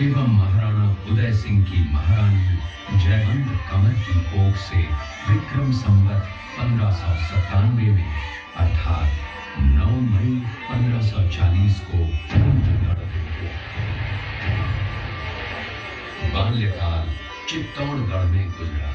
एवं महाराणा उदय सिंह की महारानी जयवंत कमर की कोख से विक्रम संवत 1597 में अर्थात 9 मई 1540 को कुंभलगढ़ हुए। बाल्यकाल चित्तौड़गढ़ में गुजरा।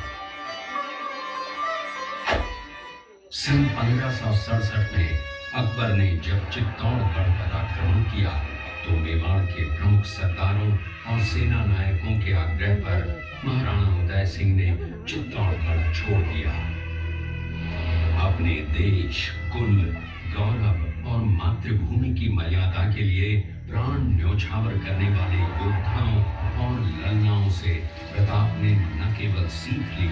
सन 1567 में अकबर ने जब चित्तौड़गढ़ पर आक्रमण किया तो मेवाड़ के प्रमुख सरदारों और सेना नायकों के आग्रह पर महाराणा उदय सिंह ने चित्तौड़गढ़ छोड़ दिया। अपने देश, कुल, गौरव और मातृभूमि की मर्यादा के लिए प्राण न्योछावर करने वाले योद्धाओं और लल्लाओं से प्रताप ने न केवल सीख ली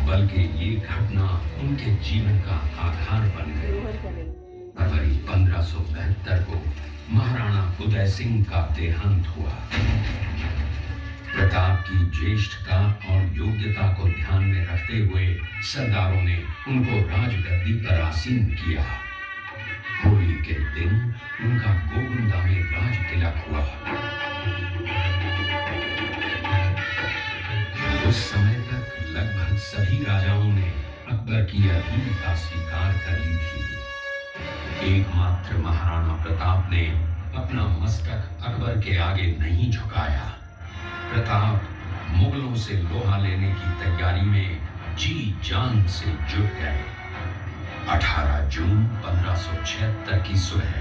बल्कि ये घटना उनके जीवन का आधार बन गई। फरवरी 1572 को महाराणा उदय सिंह का देहांत हुआ। प्रताप की ज्येष्ठता और योग्यता को ध्यान में रखते हुए सरदारों ने उनको राजगद्दी पर आसीन किया। होली के दिन उनका गोविंदा में राज तिलक हुआ। उस समय तक लगभग सभी राजाओं ने अकबर की अधीनता स्वीकार कर ली थी। एकमात्र महाराणा प्रताप ने अपना मस्तक अकबर के आगे नहीं झुकाया। प्रताप मुगलों से लोहा लेने की तैयारी में जी जान से जुट गए। 18 जून 1576 की सुबह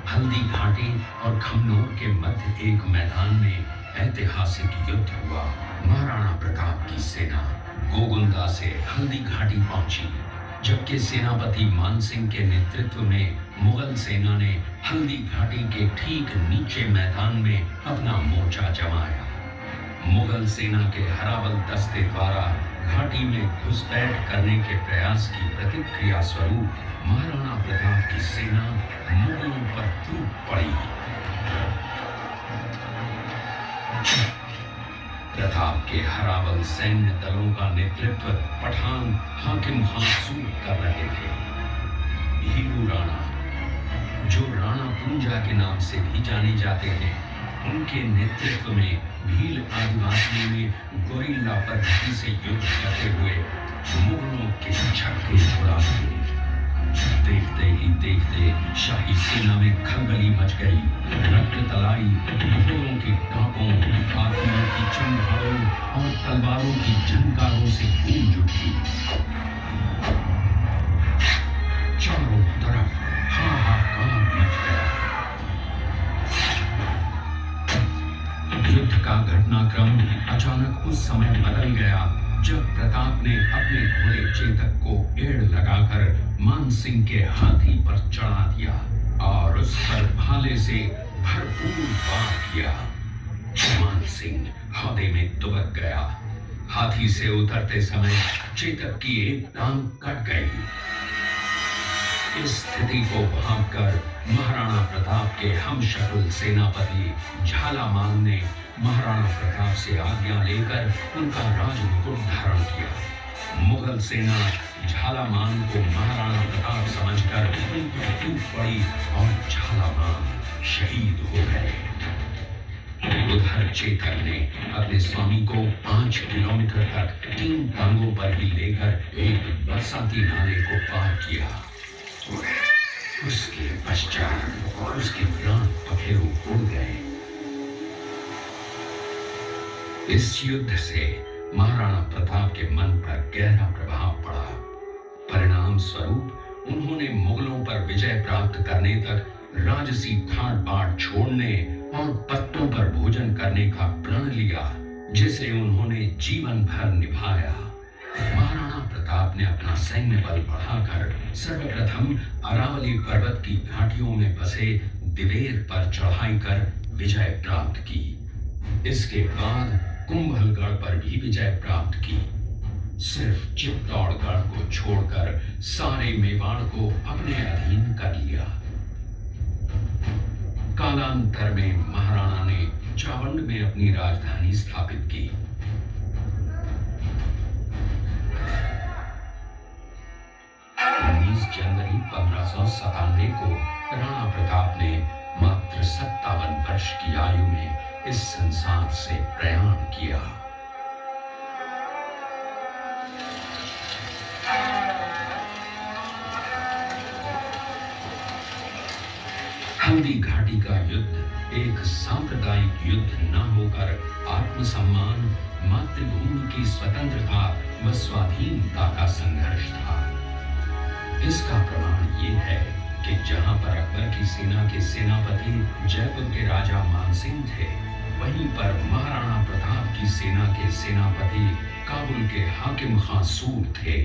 हल्दी घाटी और खमनोर के मध्य एक मैदान में ऐतिहासिक युद्ध हुआ। महाराणा प्रताप की सेना गोगुंदा से हल्दी घाटी पहुंची, जबकि सेनापति मानसिंह के नेतृत्व में मुगल सेना ने हल्दी घाटी के ठीक नीचे मैदान में अपना मोर्चा जमाया। मुगल सेना के हरावल दस्ते द्वारा घाटी में घुसपैठ करने के प्रयास की प्रतिक्रिया स्वरूप महाराणा प्रताप की सेना मुगलों पर टूट पड़ी। प्रताप के हरावल सैन्य दलों का नेतृत्व पठान हाकिम हासूर कर रहे थे। हीरू राणा, जो राणा पूंजा के नाम से भी जाने जाते हैं, उनके नेतृत्व में भील आदिवासियों ने गोरिल्ला पद्धति से युद्ध करते हुए मुगलों के छक्के छुड़ा दिए। देखते ही देखते शाही सेना में खलबली मच गई। रक्त तलाई घोड़ों की टापों, हाथियों की चंगारों और तलवारों की झनकारों से गूंज उठी। चारों तरफ हाहाकार मच गया। युद्ध का घटनाक्रम अचानक उस समय बदल गया जब प्रताप ने अपने घोड़े चेतक को एड़ लगाकर मानसिंह के हाथी पर चढ़ा दिया और उस पर भाले से भरपूर वार किया। मानसिंह हौदे में दुबक गया। हाथी से उतरते समय चेतक की एक टांग कट गई। इस स्थिति को भांपकर महाराणा प्रताप के हमशक्ल सेनापति झालामान ने महाराणा प्रताप से आज्ञा लेकर उनका राजमुकुट धारण किया। मुगल सेना झालामान को महाराणा प्रताप समझकर उन पर टूट पड़ी और झालामान शहीद हो गए। उधर चेतक ने अपने स्वामी को 5 किलोमीटर तक 3 टांगों पर ही लेकर एक बरसाती नाले को पार किया। उसके पश्चात उसके प्राण पखेरु उड़ गए। इस युद्ध से महाराणा प्रताप के मन पर गहरा प्रभाव पड़ा। परिणाम स्वरूप उन्होंने मुगलों पर विजय प्राप्त करने तक राजसी ठाट बाट छोड़ने और पत्तों पर भोजन करने का प्रण लिया, जिसे उन्होंने जीवन भर निभाया। महाराणा प्रताप ने अपना सैन्य बल बढ़ाकर सर्वप्रथम अरावली पर्वत की घाटियों में बसे दिवेर पर चढ़ाई कर विजय प्राप्त की। इसके बाद कुंभलगढ़ पर भी विजय प्राप्त की। सिर्फ चित्तौड़गढ़ को छोड़कर सारे मेवाड़ को अपने अधीन कर लिया। कालांतर में महाराणा ने चावंड में अपनी राजधानी स्थापित की। 19 जनवरी 1597 को राणा प्रताप ने मात्र 57 वर्ष की आयु में इस संसार से प्रयाण किया। हल्दी घाटी का युद्ध एक सांप्रदायिक युद्ध न होकर आत्मसम्मान, मातृभूमि की स्वतंत्रता व स्वाधीनता का संघर्ष था। इसका प्रमाण ये है कि जहां पर अकबर की सेना के सेनापति जयपुर के राजा मानसिंह थे, वहीं पर महाराणा प्रताप की सेना के सेनापति काबुल के हाकिम खां सूर थे।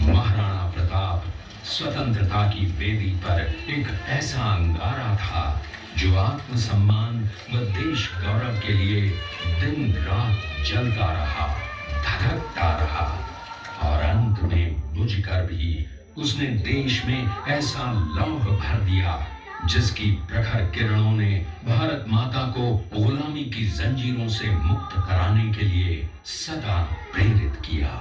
महाराणा प्रताप स्वतंत्रता की वेदी पर एक ऐसा अंगारा था जो आत्मसम्मान व देश गौरव के लिए दिन रात जलता रहा, धधकता रहा और अंत में बुझकर भी उसने देश में ऐसा लौह भर दिया जिसकी प्रखर किरणों ने भारत माता को गुलामी की जंजीरों से मुक्त कराने के लिए सदा प्रेरित किया।